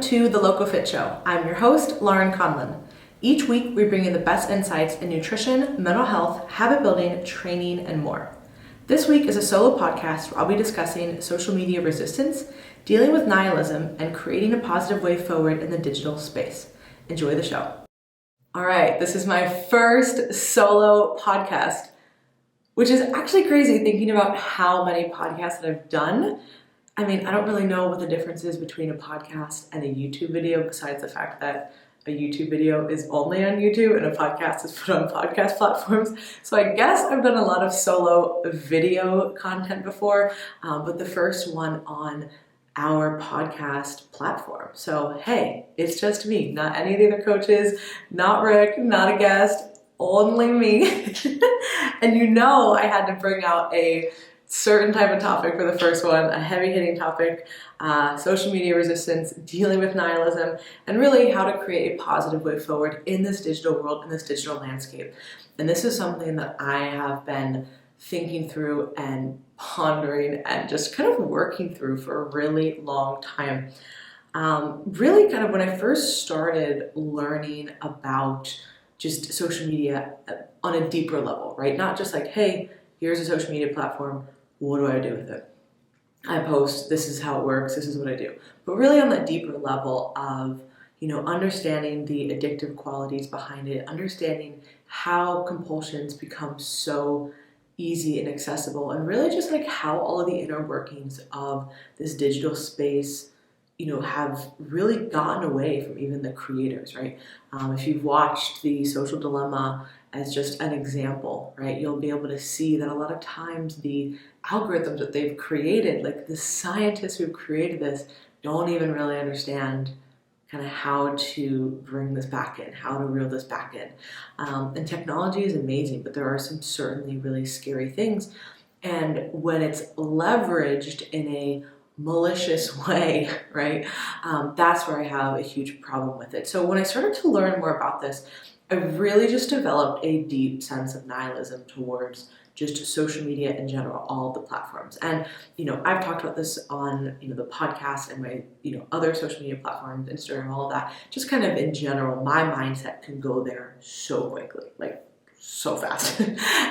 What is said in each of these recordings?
to the Loco Fit Show. I'm your host, Lauren Conlon. Each week, we bring you the best insights in nutrition, mental health, habit building, training, and more. This week is a solo podcast where I'll be discussing social media resistance, dealing with nihilism, and creating a positive way forward in the digital space. Enjoy the show. All right, this is my first solo podcast, which is actually crazy thinking about how many podcasts that I've done. I mean, I don't really know what the difference is between a podcast and a YouTube video, besides the fact that a YouTube video is only on YouTube and a podcast is put on podcast platforms. So I guess I've done a lot of solo video content before, but the first one on our podcast platform. So hey, it's just me, not any of the other coaches, not Rick, not a guest, only me. And you know I had to bring out a certain type of topic for the first one, a heavy-hitting topic, social media resistance, dealing with nihilism, and really how to create a positive way forward in this digital world, in this digital landscape. And this is something that I have been thinking through and pondering and just kind of working through for a really long time. Really kind of when I first started learning about just social media on a deeper level, right? Not just like, hey, here's a social media platform, what do I do with it? I post, this is how it works, this is what I do. But really on that deeper level of, understanding the addictive qualities behind it, understanding how compulsions become so easy and accessible, and really just like how all of the inner workings of this digital space have really gotten away from even the creators, right? If you've watched The Social Dilemma as just an example, right, you'll be able to see that a lot of times the algorithms that they've created, like the scientists who've created this, don't even really understand kind of how to bring this back in, how to reel this back in. And technology is amazing, but there are some certainly really scary things. And when it's leveraged in a malicious way, right? That's where I have a huge problem with it. So when I started to learn more about this, I really just developed a deep sense of nihilism towards just social media in general, all the platforms. And, I've talked about this on, the podcast and my, other social media platforms, Instagram, all of that. Just kind of in general, my mindset can go there so quickly, like so fast.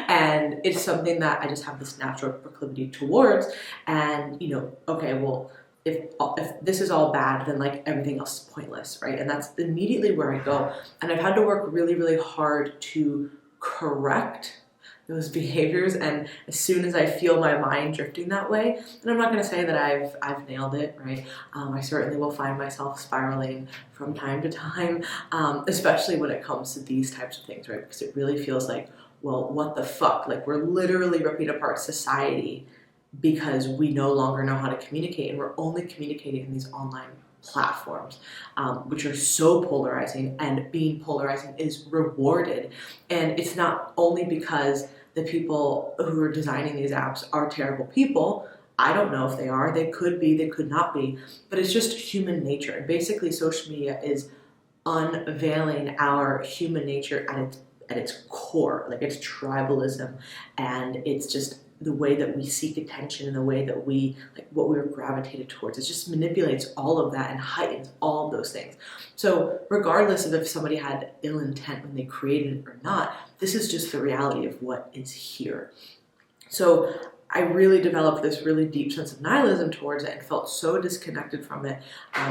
And it's something that I just have this natural proclivity towards. And, okay, well, if this is all bad, then like everything else is pointless, right? And that's immediately where I go. And I've had to work really, really hard to correct those behaviors. And as soon as I feel my mind drifting that way, and I'm not going to say that I've nailed it, right? I certainly will find myself spiraling from time to time, especially when it comes to these types of things, right? Because it really feels like, well, what the fuck? Like we're literally ripping apart society because we no longer know how to communicate, and we're only communicating in these online platforms, which are so polarizing, and being polarizing is rewarded. And it's not only because the people who are designing these apps are terrible people. I don't know if they are. They could be, they could not be, but it's just human nature. And basically social media is unveiling our human nature at its core. Like it's tribalism, and it's just the way that we seek attention and the way that we, like what we're gravitated towards. It just manipulates all of that and heightens all of those things. So regardless of if somebody had ill intent when they created it or not, this is just the reality of what is here. So I really developed this really deep sense of nihilism towards it and felt so disconnected from it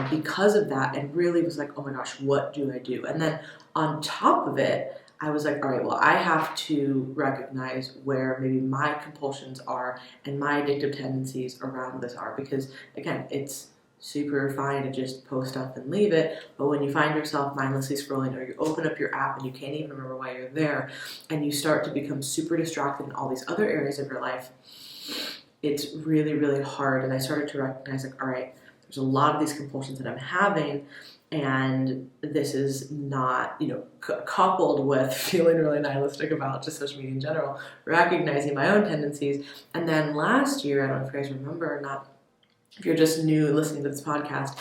because of that, and really was like, oh my gosh, what do I do? And then on top of it, I was like, all right, well, I have to recognize where maybe my compulsions are and my addictive tendencies around this are, because again, it's super fine to just post stuff and leave it, but when you find yourself mindlessly scrolling, or you open up your app and you can't even remember why you're there, and you start to become super distracted in all these other areas of your life, it's really, really hard. And I started to recognize, like, all right, there's a lot of these compulsions that I'm having, and this is not, coupled with feeling really nihilistic about just social media in general, recognizing my own tendencies. And then last year, I don't know if you guys remember or not, if you're just new listening to this podcast,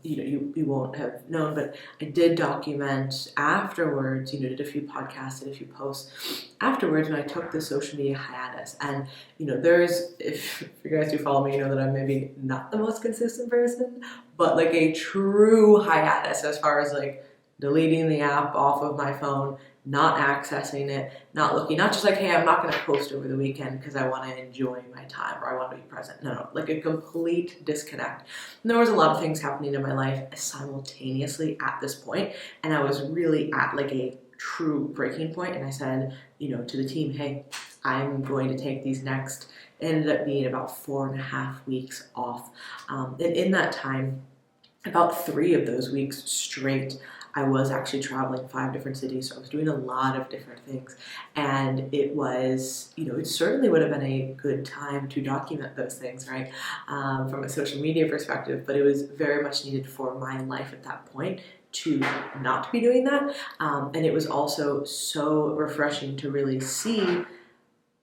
you won't have known, but I did document afterwards, did a few podcasts, did a few posts afterwards when I took the social media hiatus. And, if you guys do follow me, you know that I'm maybe not the most consistent person, but like a true hiatus as far as like deleting the app off of my phone, not accessing it, not looking, not just like, hey, I'm not going to post over the weekend because I want to enjoy my time or I want to be present. No, like a complete disconnect. And there was a lot of things happening in my life simultaneously at this point, and I was really at like a true breaking point. And I said, to the team, hey, I'm going to take these next, it ended up being about 4.5 weeks off. And in that time, about 3 of those weeks straight, I was actually traveling 5 different cities, so I was doing a lot of different things. And it was, it certainly would have been a good time to document those things, right, from a social media perspective, but it was very much needed for my life at that point to not be doing that. And it was also so refreshing to really see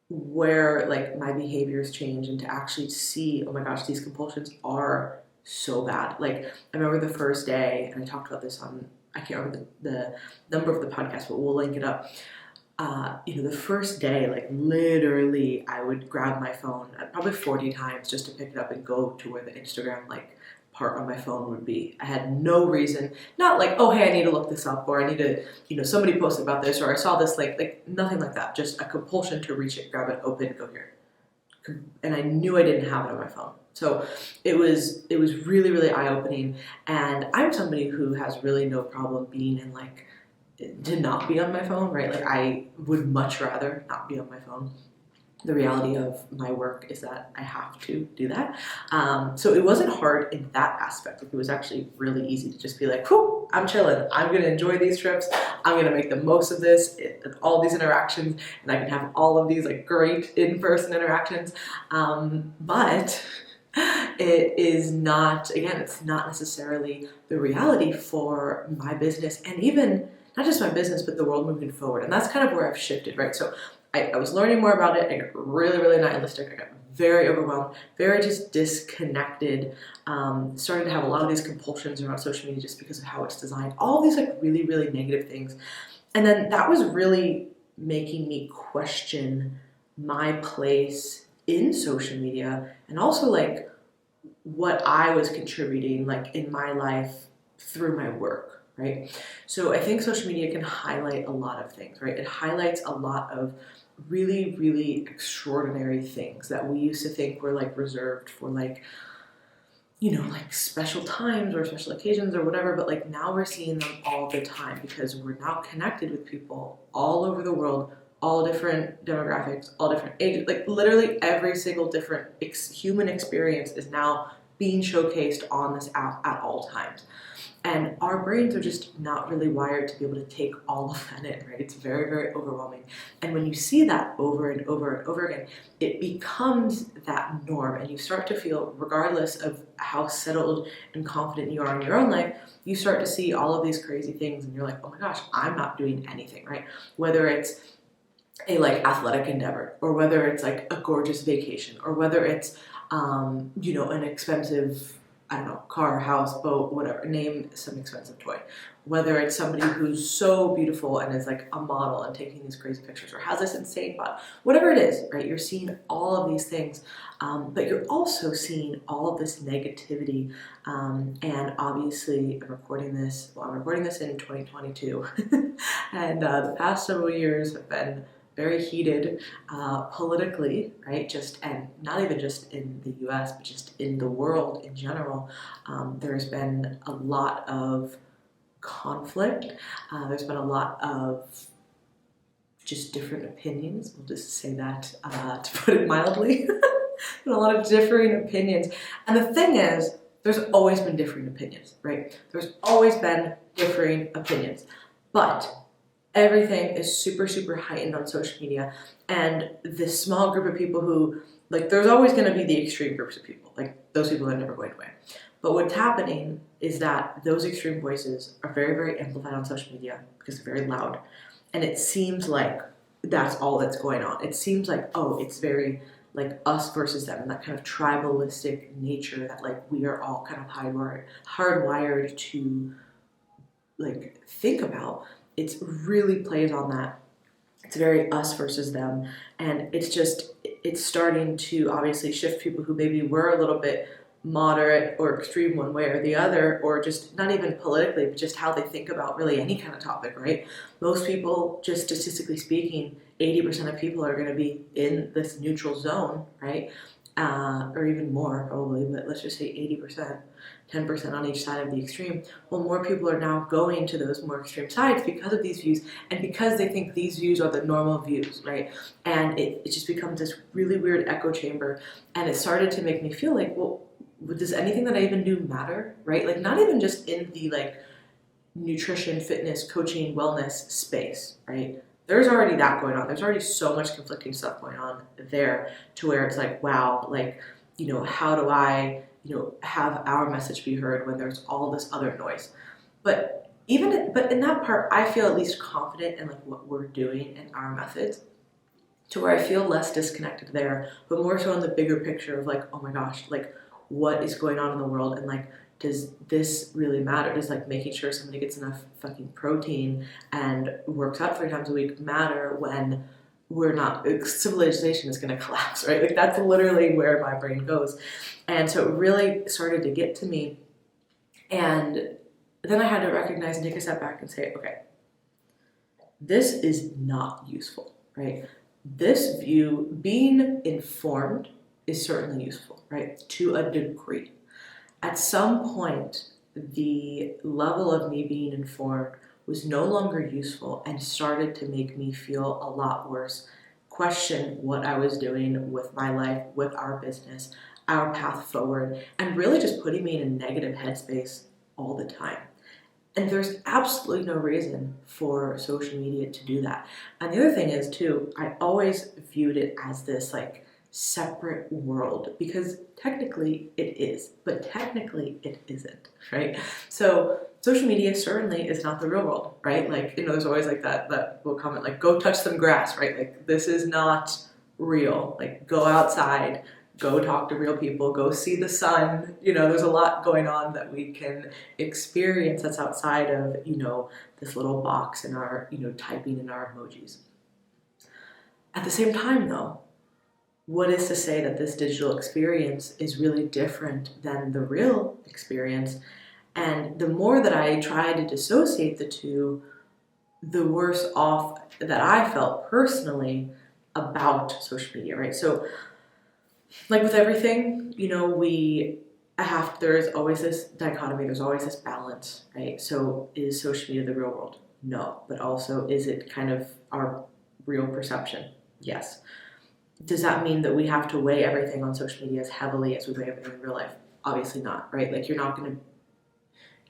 where like my behaviors change and to actually see, oh my gosh, these compulsions are so bad. Like I remember the first day, and I talked about this on, I can't remember the number of the podcast, but we'll link it up. The first day, like literally I would grab my phone probably 40 times just to pick it up and go to where the Instagram like part on my phone would be. I had no reason, not like, oh, hey, I need to look this up, or I need to, somebody posted about this, or I saw this, like nothing like that. Just a compulsion to reach it, grab it, open, go here. And I knew I didn't have it on my phone. So it was really, really eye-opening. And I'm somebody who has really no problem being in like, to not be on my phone, right? Like I would much rather not be on my phone. The reality of my work is that I have to do that. So it wasn't hard in that aspect. Like it was actually really easy to just be like, whew, I'm chilling. I'm going to enjoy these trips. I'm going to make the most of this, all these interactions, and I can have all of these like great in-person interactions. But it is not, again, it's not necessarily the reality for my business, and even not just my business, but the world moving forward. And that's kind of where I've shifted, right? So I was learning more about it. I got really, really nihilistic. I got very overwhelmed, very just disconnected. Started to have a lot of these compulsions around social media just because of how it's designed. All these like really, really negative things. And then that was really making me question my place in social media, and also like what I was contributing like in my life through my work, right? So I think social media can highlight a lot of things, right? It highlights a lot of really, really extraordinary things that we used to think were like reserved for like, like special times or special occasions or whatever, but like now we're seeing them all the time because we're now connected with people all over the world, all different demographics, all different ages, like literally every single different human experience is now being showcased on this app at all times. And our brains are just not really wired to be able to take all of that in, right? It's very, very overwhelming. And when you see that over and over and over again, it becomes that norm. And you start to feel, regardless of how settled and confident you are in your own life, you start to see all of these crazy things and you're like, oh my gosh, I'm not doing anything, right? Whether it's a like athletic endeavor, or whether it's like a gorgeous vacation, or whether it's, an expensive, I don't know, car, house, boat, whatever, name some expensive toy. Whether it's somebody who's so beautiful and is like a model and taking these crazy pictures, or has this insane body, whatever it is, right? You're seeing all of these things, but you're also seeing all of this negativity. And obviously I'm recording this in 2022 and the past several years have been very heated politically, right? And not even just in the US, but just in the world in general. There's been a lot of conflict. There's been a lot of just different opinions. We'll just say that to put it mildly. A lot of differing opinions. And the thing is, there's always been differing opinions, right? There's always been differing opinions. But everything is super, super heightened on social media. And this small group of people who, like, there's always going to be the extreme groups of people. Like, those people are never going away. But what's happening is that those extreme voices are very, very amplified on social media because they're very loud. And it seems like that's all that's going on. It seems like, oh, it's very like us versus them, and that kind of tribalistic nature that like we are all kind of hardwired to like think about. It really plays on that. It's very us versus them, and it's starting to obviously shift people who maybe were a little bit moderate or extreme one way or the other, or just not even politically, but just how they think about really any kind of topic, right? Most people, just statistically speaking, 80% of people are going to be in this neutral zone, right? Or even more probably, but let's just say 80%, 10% on each side of the extreme. Well, more people are now going to those more extreme sides because of these views and because they think these views are the normal views, right? And it just becomes this really weird echo chamber. And it started to make me feel like, well, does anything that I even do matter, right? Like not even just in the like nutrition, fitness, coaching, wellness space, right? There's already that going on. There's already so much conflicting stuff going on there to where it's like, wow, like, how do I, have our message be heard when there's all this other noise? But in that part, I feel at least confident in like what we're doing and our methods, to where I feel less disconnected there, but more so in the bigger picture of like, oh my gosh, like what is going on in the world, and like, does this really matter? Does like making sure somebody gets enough fucking protein and works out 3 times a week matter when we're not, civilization is going to collapse, right? Like that's literally where my brain goes. And so it really started to get to me. And then I had to recognize and take a step back and say, okay, this is not useful, right? This view, being informed, is certainly useful, right? To a degree. At some point, the level of me being informed was no longer useful and started to make me feel a lot worse, question what I was doing with my life, with our business, our path forward, and really just putting me in a negative headspace all the time. And there's absolutely no reason for social media to do that. And the other thing is too, I always viewed it as this like separate world, because technically it is, but technically it isn't, right? So social media certainly is not the real world, right? Like, there's always like that little comment, like, go touch some grass, right? Like, this is not real. Like, go outside, go talk to real people, go see the sun. There's a lot going on that we can experience that's outside of, this little box in our, typing in our emojis. At the same time though, what is to say that this digital experience is really different than the real experience? And the more that I try to dissociate the two, the worse off that I felt personally about social media, right? So like with everything, there's always this dichotomy, there's always this balance, right? So is social media the real world? No. But also, is it kind of our real perception? Yes. Does that mean that we have to weigh everything on social media as heavily as we weigh everything in real life? Obviously not, right? Like, you're not going to,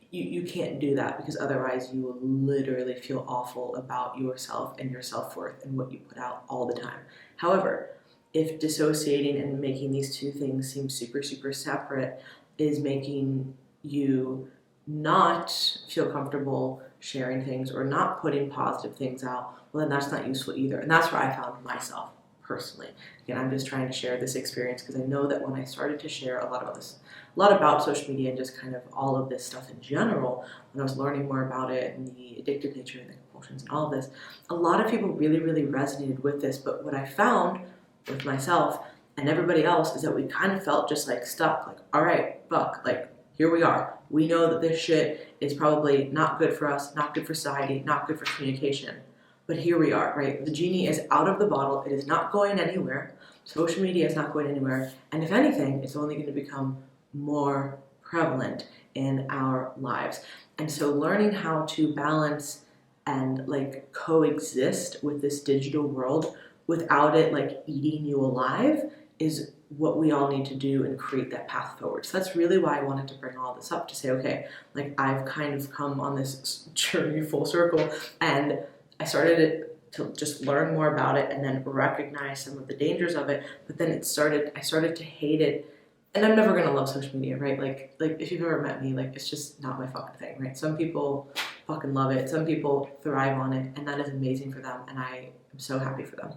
you can't do that, because otherwise you will literally feel awful about yourself and your self-worth and what you put out all the time. However, if dissociating and making these two things seem super, super separate is making you not feel comfortable sharing things or not putting positive things out, well, then that's not useful either. And that's where I found myself personally. Again, I'm just trying to share this experience because I know that when I started to share a lot about social media and just kind of all of this stuff in general, when I was learning more about it and the addictive nature and the compulsions and all of this, a lot of people really, really resonated with this. But what I found with myself and everybody else is that we kind of felt just like stuck, like, all right, fuck, like, here we are. We know that this shit is probably not good for us, not good for society, not good for communication. But here we are, right? The genie is out of the bottle. It is not going anywhere. Social media is not going anywhere. And if anything, it's only going to become more prevalent in our lives. And so learning how to balance and like coexist with this digital world without it like eating you alive is what we all need to do and create that path forward. So that's really why I wanted to bring all this up, to say, okay, like, I've kind of come on this journey full circle, and I started to just learn more about it and then recognize some of the dangers of it. But then I started to hate it. And I'm never going to love social media, right? Like if you've ever met me, like, it's just not my fucking thing, right? Some people fucking love it. Some people thrive on it, and that is amazing for them. And I am so happy for them.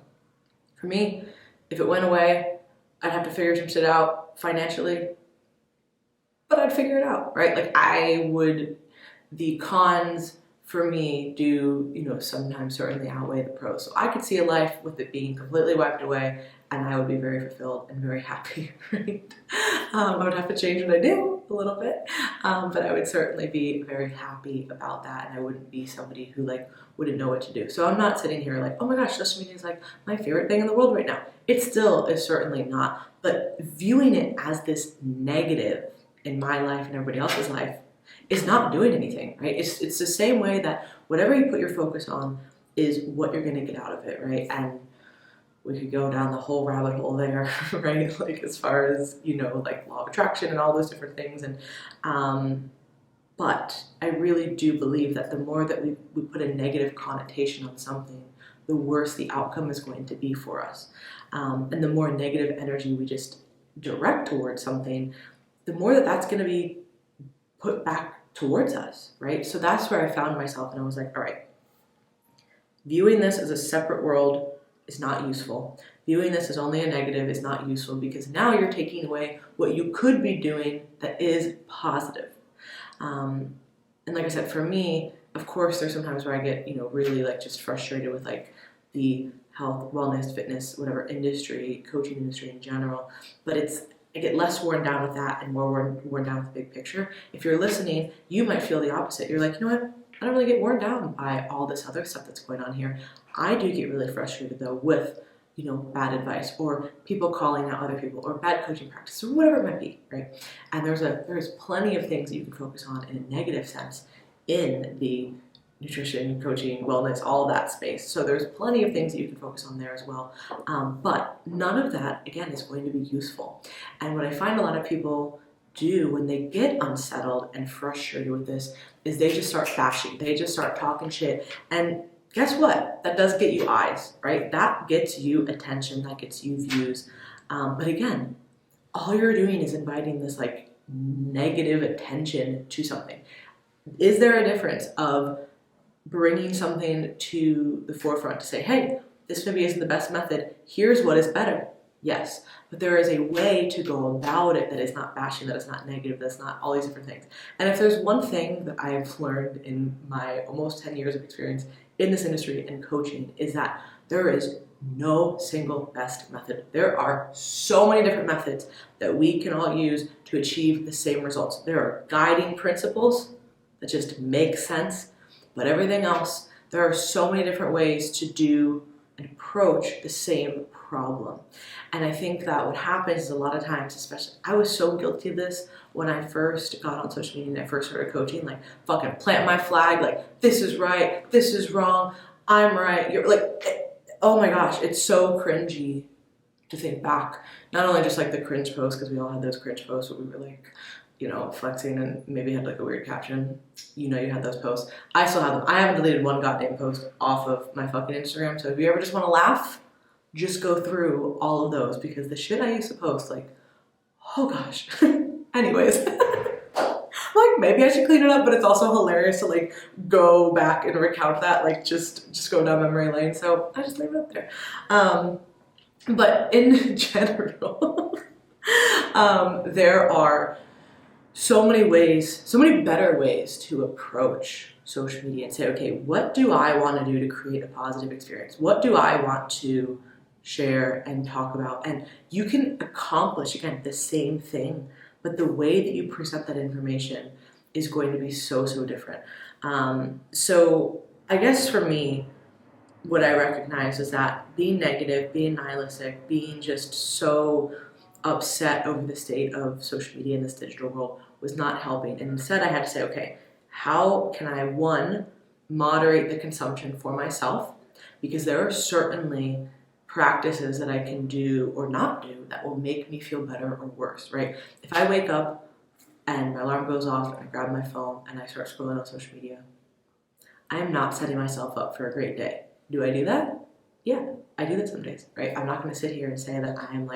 For me, if it went away, I'd have to figure some shit out financially, but I'd figure it out, right? The cons for me do, sometimes certainly outweigh the pros. So I could see a life with it being completely wiped away and I would be very fulfilled and very happy, right? I would have to change what I do a little bit, but I would certainly be very happy about that, and I wouldn't be somebody who wouldn't know what to do. So I'm not sitting here like, oh my gosh, social media is my favorite thing in the world right now. It still is certainly not, but viewing it as this negative in my life and everybody else's life is not doing anything, right? It's the same way that whatever you put your focus on is what you're going to get out of it, right? And we could go down the whole rabbit hole there, right? As far as, law of attraction and all those different things. And, but I really do believe that the more that we put a negative connotation on something, the worse the outcome is going to be for us. And the more negative energy we just direct towards something, the more that's going to be put back towards us, right? So that's where I found myself, and I was like, all right, viewing this as a separate world is not useful. Viewing this as only a negative is not useful, because now you're taking away what you could be doing that is positive. And like I said, for me, of course, there's sometimes where I get, really just frustrated with the health, wellness, fitness, whatever industry, coaching industry in general. But I get less worn down with that and more worn down with the big picture. If you're listening, you might feel the opposite. You're like, you know what? I don't really get worn down by all this other stuff that's going on here. I do get really frustrated though with, bad advice or people calling out other people or bad coaching practice or whatever it might be, right? And there's plenty of things that you can focus on in a negative sense in the nutrition, coaching, wellness, all that space. So there's plenty of things that you can focus on there as well. But none of that, again, is going to be useful. And what I find a lot of people do when they get unsettled and frustrated with this is they just start bashing. They just start talking shit. And guess what? That does get you eyes, right? That gets you attention. That gets you views. But again, all you're doing is inviting this negative attention to something. Is there a difference of bringing something to the forefront to say, hey, this maybe isn't the best method. Here's what is better. Yes, but there is a way to go about it that is not bashing, that is not negative, that's not all these different things. And if there's one thing that I have learned in my almost 10 years of experience in this industry and coaching, is that there is no single best method. There are so many different methods that we can all use to achieve the same results. There are guiding principles that just make sense, but everything else, there are so many different ways to do and approach the same problem. And I think that what happens is a lot of times, especially, I was so guilty of this when I first got on social media and I first started coaching, fucking plant my flag, this is right, this is wrong, I'm right, you're oh my gosh, it's so cringy to think back. Not only just the cringe posts, because we all had those cringe posts where we were flexing and maybe had a weird caption. You had those posts. I still have them. I haven't deleted one goddamn post off of my fucking Instagram. So if you ever just want to laugh, just go through all of those, because the shit I used to post, oh gosh. Anyways, maybe I should clean it up, but it's also hilarious to go back and recount that, just go down memory lane. So I just leave it up there. But in general, there are so many ways, so many better ways to approach social media and say, okay, what do I want to do to create a positive experience? What do I want to share and talk about? And you can accomplish, again, the same thing, but the way that you present that information is going to be so, so different. So I guess for me, what I recognize is that being negative, being nihilistic, being just so upset over the state of social media in this digital world was not helping. And instead I had to say, okay, how can I, one, moderate the consumption for myself? Because there are certainly practices that I can do or not do that will make me feel better or worse, right? If I wake up and my alarm goes off and I grab my phone and I start scrolling on social media, I am not setting myself up for a great day. Do I do that? Yeah, I do that some days, right? I'm not going to sit here and say that I am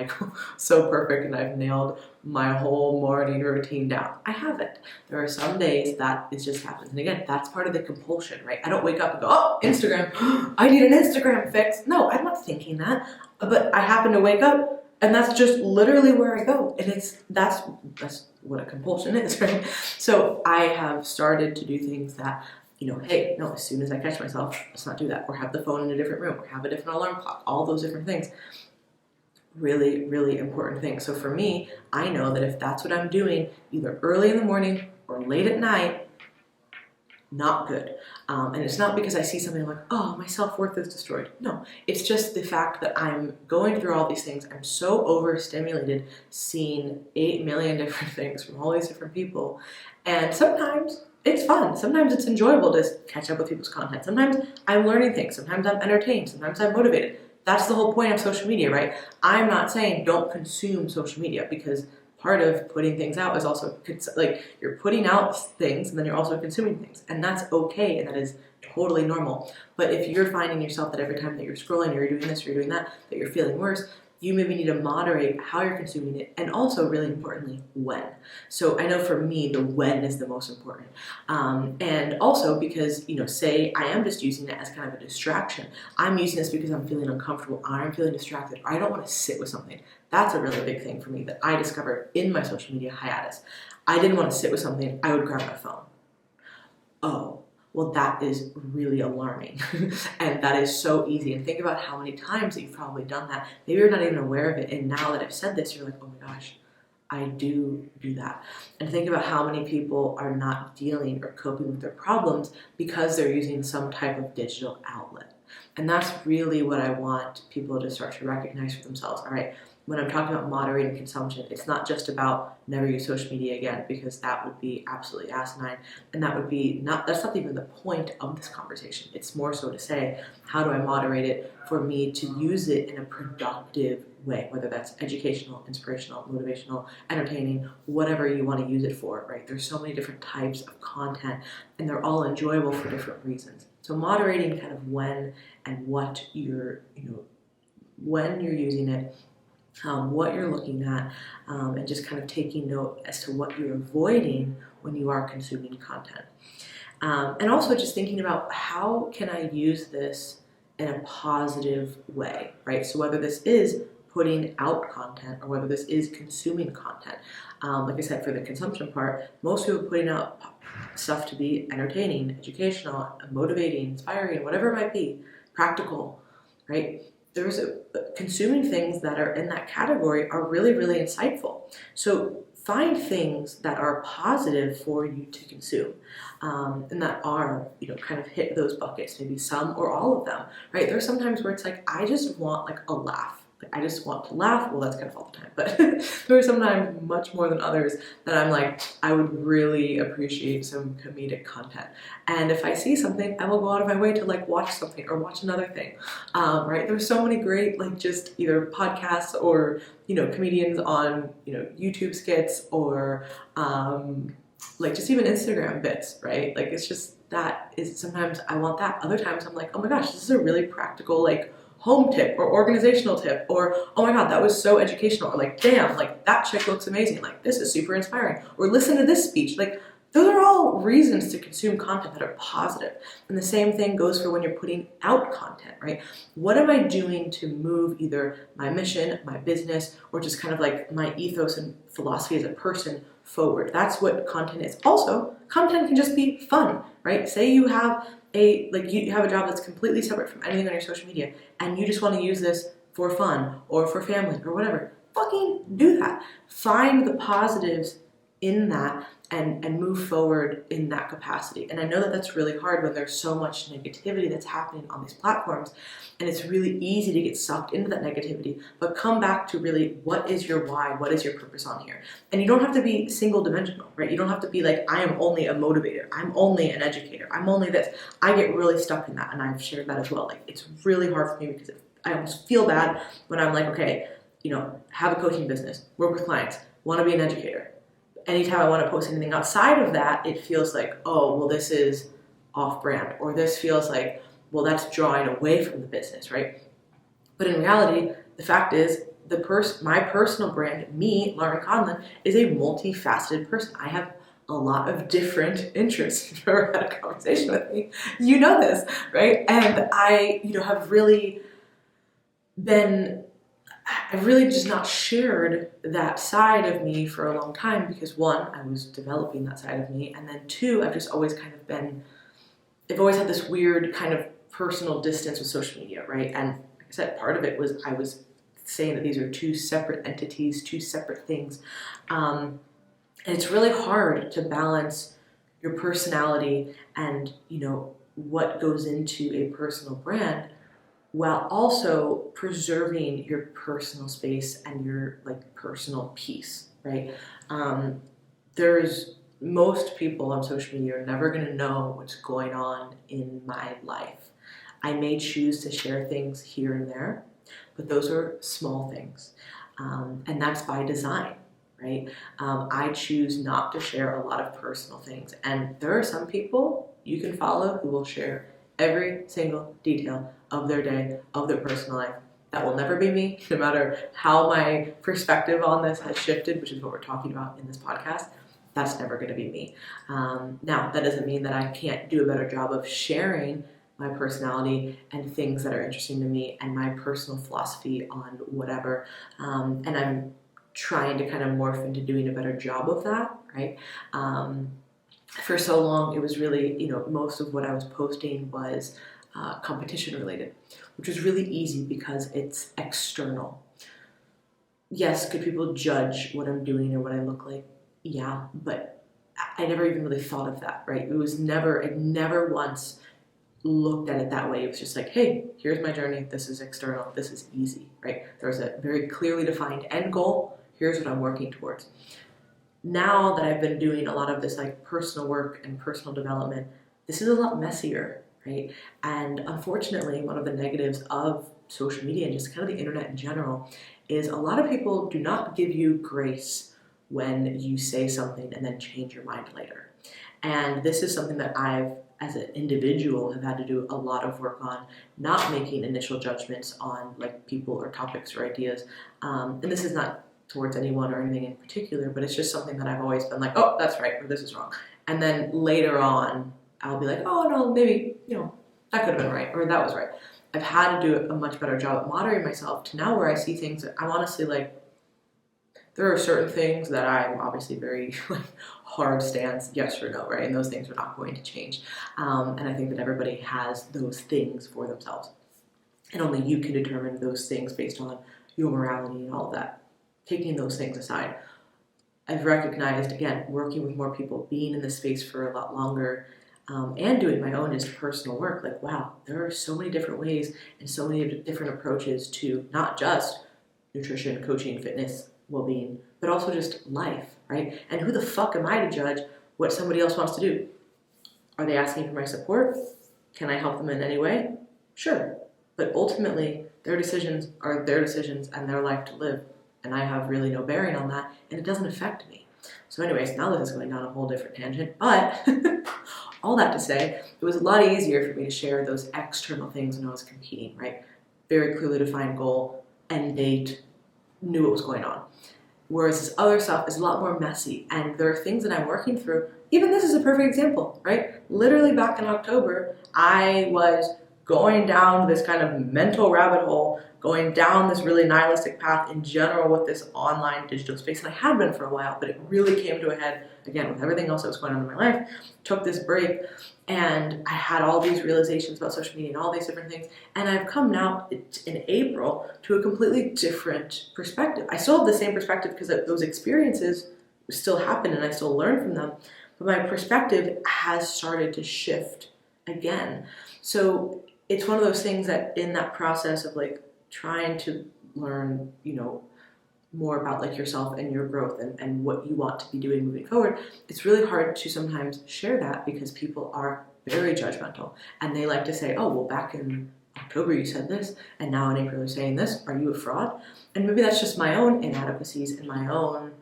so perfect and I've nailed my whole morning routine down. I haven't. There are some days that it just happens. And again, that's part of the compulsion, right? I don't wake up and go, oh, Instagram, I need an Instagram fix. No, I'm not thinking that. But I happen to wake up And that's just literally where I go. And that's what a compulsion is, right? So I have started to do things that, hey, no, as soon as I catch myself, let's not do that. Or have the phone in a different room, or have a different alarm clock, all those different things. Really, really important things. So for me, I know that if that's what I'm doing, either early in the morning or late at night, not good. And it's not because I see something like, oh, my self-worth is destroyed. No, it's just the fact that I'm going through all these things. I'm so overstimulated, seeing 8 million different things from all these different people. And sometimes it's fun. Sometimes it's enjoyable to catch up with people's content. Sometimes I'm learning things. Sometimes I'm entertained. Sometimes I'm motivated. That's the whole point of social media, right? I'm not saying don't consume social media, because part of putting things out is also like you're putting out things and then you're also consuming things, and that's okay, and that is totally normal. But if you're finding yourself that every time that you're scrolling, you're doing this, or you're doing that you're feeling worse, you maybe need to moderate how you're consuming it, and also, really importantly, when. So I know for me, the when is the most important. And also because, say I am just using it as kind of a distraction. I'm using this because I'm feeling uncomfortable, I'm feeling distracted, or I don't want to sit with something. That's a really big thing for me that I discovered in my social media hiatus. I didn't want to sit with something, I would grab my phone. Oh, well, that is really alarming. And that is so easy. And think about how many times that you've probably done that. Maybe you're not even aware of it. And now that I've said this, you're like, oh my gosh, I do that. And think about how many people are not dealing or coping with their problems because they're using some type of digital outlet. And that's really what I want people to start to recognize for themselves. All right, when I'm talking about moderating consumption, it's not just about never use social media again, because that would be absolutely asinine, and that's not even the point of this conversation. It's more so to say, how do I moderate it for me to use it in a productive way, whether that's educational, inspirational, motivational, entertaining, whatever you want to use it for, right? There's so many different types of content, and they're all enjoyable for different reasons. So moderating kind of when and what when you're using it, what you're looking at, and just kind of taking note as to what you're avoiding when you are consuming content. And also just thinking about, how can I use this in a positive way, right? So whether this is putting out content or whether this is consuming content. Like I said, for the consumption part, most people are putting out stuff to be entertaining, educational, motivating, inspiring, whatever it might be, practical, right? Consuming things that are in that category are really, really insightful. So find things that are positive for you to consume, and that are, kind of hit those buckets, maybe some or all of them, right? There's sometimes where it's like, I just want like a laugh. Like, I just want to laugh. Well, that's kind of all the time, but there are sometimes much more than others that I'm like, I would really appreciate some comedic content. And if I see something, I will go out of my way to like watch something or watch another thing, right? There's so many great, like, just either podcasts or, comedians on, YouTube skits, or like just even Instagram bits, right? Like, it's just, that is, sometimes I want that. Other times I'm like, oh my gosh, this is a really practical, like, home tip or organizational tip, or oh my god, that was so educational, or like, damn, like that chick looks amazing, like this is super inspiring, or listen to this speech. Like, those are all reasons to consume content that are positive. And the same thing goes for when you're putting out content, right? What am I doing to move either my mission, my business, or just kind of like my ethos and philosophy as a person forward? That's what content is. Also, content can just be fun, right? Say you have you have a job that's completely separate from anything on your social media, and you just want to use this for fun or for family or whatever. Fucking do that. Find the positives in that and move forward in that capacity. And I know that that's really hard when there's so much negativity that's happening on these platforms, and it's really easy to get sucked into that negativity. But come back to really, what is your why? What is your purpose on here? And you don't have to be single dimensional, right? You don't have to be like, I am only a motivator, I'm only an educator, I'm only this. I get really stuck in that, and I've shared that as well. Like, it's really hard for me because I almost feel bad when I'm like, okay, have a coaching business, work with clients, want to be an educator. Anytime I want to post anything outside of that, it feels like, oh, well, this is off-brand, or this feels like, well, that's drawing away from the business, right? But in reality, the fact is, my personal brand, me, Lauren Conlon, is a multifaceted person. I have a lot of different interests. If you've ever had a conversation with me, you know this, right? And I, have really been I've really just not shared that side of me for a long time because one, I was developing that side of me, and then two, I've just always kind of been, I've always had this weird kind of personal distance with social media, right? And like I said, part of it was I was saying that these are two separate entities, two separate things. And it's really hard to balance your personality and, what goes into a personal brand while also preserving your personal space and your personal peace, right? There's most people on social media are never going to know what's going on in my life. I may choose to share things here and there, but those are small things, and that's by design, right? I choose not to share a lot of personal things, and there are some people you can follow who will share every single detail of their day, of their personal life. That will never be me, no matter how my perspective on this has shifted, which is what we're talking about in this podcast. That's never going to be me. Now, that doesn't mean that I can't do a better job of sharing my personality and things that are interesting to me and my personal philosophy on whatever. And I'm trying to kind of morph into doing a better job of that, right? For so long, it was really, most of what I was posting was competition related, which was really easy because it's external. Yes, could people judge what I'm doing or what I look like? Yeah, but I never even really thought of that, right? I never once looked at it that way. It was just like, hey, here's my journey. This is external. This is easy, right? There's a very clearly defined end goal. Here's what I'm working towards. Now that I've been doing a lot of this personal work and personal development, this is a lot messier, right? And unfortunately, one of the negatives of social media and just kind of the internet in general is a lot of people do not give you grace when you say something and then change your mind later. And this is something that I've, as an individual, have had to do a lot of work on, not making initial judgments on people or topics or ideas. And this is not towards anyone or anything in particular, but it's just something that I've always been like, oh, that's right, or this is wrong. And then later on, I'll be like, oh no, maybe, that could have been right, or that was right. I've had to do a much better job at moderating myself to now where I see things that I'm honestly there are certain things that I'm obviously very hard stance, yes or no, right? And those things are not going to change. And I think that everybody has those things for themselves. And only you can determine those things based on your morality and all of that. Taking those things aside, I've recognized, again, working with more people, being in this space for a lot longer, and doing my own just personal work, wow, there are so many different ways and so many different approaches to not just nutrition, coaching, fitness, well-being, but also just life, right? And who the fuck am I to judge what somebody else wants to do? Are they asking for my support? Can I help them in any way? Sure. But ultimately, their decisions are their decisions and their life to live. And I have really no bearing on that, and it doesn't affect me. So anyways, now this is going down a whole different tangent, but all that to say, it was a lot easier for me to share those external things when I was competing, right? Very clearly defined goal, end date, knew what was going on. Whereas this other stuff is a lot more messy, and there are things that I'm working through. Even this is a perfect example, right? Literally back in October, I was going down this kind of mental rabbit hole, going down this really nihilistic path in general with this online digital space. And I had been for a while, but it really came to a head, again, with everything else that was going on in my life. Took this break, and I had all these realizations about social media and all these different things. And I've come now in April to a completely different perspective. I still have the same perspective because those experiences still happen and I still learn from them. But my perspective has started to shift again. So it's one of those things that in that process of trying to learn, more about yourself and your growth and what you want to be doing moving forward, it's really hard to sometimes share that because people are very judgmental and they like to say, oh, well, back in October you said this and now in April you're saying this. Are you a fraud? And maybe that's just my own inadequacies and my own,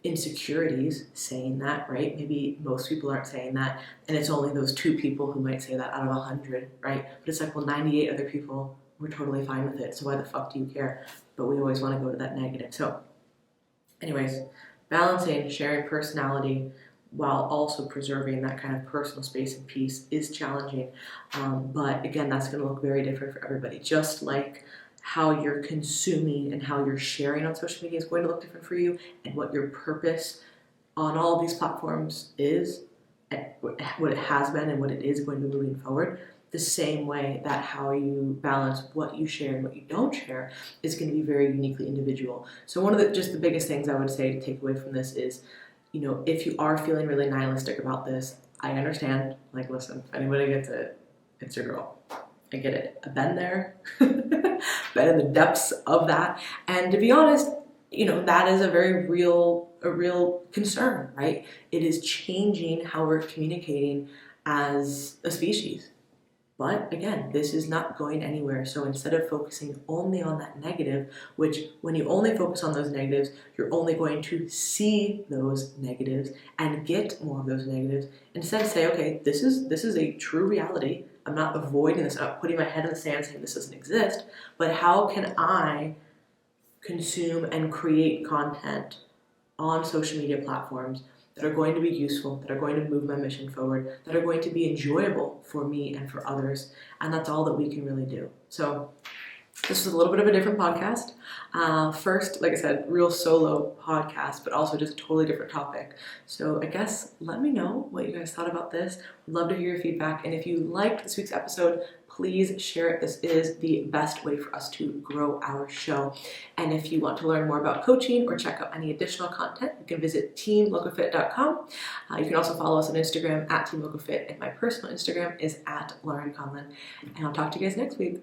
insecurities saying that, right? Maybe most people aren't saying that, and it's only those 2 people who might say that out of 100, right? But it's well, 98 other people were totally fine with it, so why the fuck do you care? But we always want to go to that negative. So anyways, balancing sharing personality while also preserving that kind of personal space and peace is challenging. But again, that's going to look very different for everybody. Just like how you're consuming and how you're sharing on social media is going to look different for you, and what your purpose on all of these platforms is, and what it has been and what it is going to be moving forward. The same way that how you balance what you share and what you don't share is going to be very uniquely individual. So one of the biggest things I would say to take away from this is, if you are feeling really nihilistic about this, I understand. Like, listen, if anybody gets it, it's your girl. I get it. I've been there, been in the depths of that. And to be honest, that is a very real concern, right? It is changing how we're communicating as a species. But again, this is not going anywhere. So instead of focusing only on that negative, which when you only focus on those negatives, you're only going to see those negatives and get more of those negatives. Instead, say, okay, this is a true reality. I'm not avoiding this. I'm not putting my head in the sand saying this doesn't exist. But how can I consume and create content on social media platforms that are going to be useful, that are going to move my mission forward, that are going to be enjoyable for me and for others? And that's all that we can really do. So this is a little bit of a different podcast. First, like I said, real solo podcast, but also just a totally different topic. So I guess let me know what you guys thought about this. I'd love to hear your feedback. And if you liked this week's episode, please share it. This is the best way for us to grow our show. And if you want to learn more about coaching or check out any additional content, you can visit teamlocofit.com. You can also follow us on Instagram @teamlocofit, and my personal Instagram is @LaurenConlon. And I'll talk to you guys next week.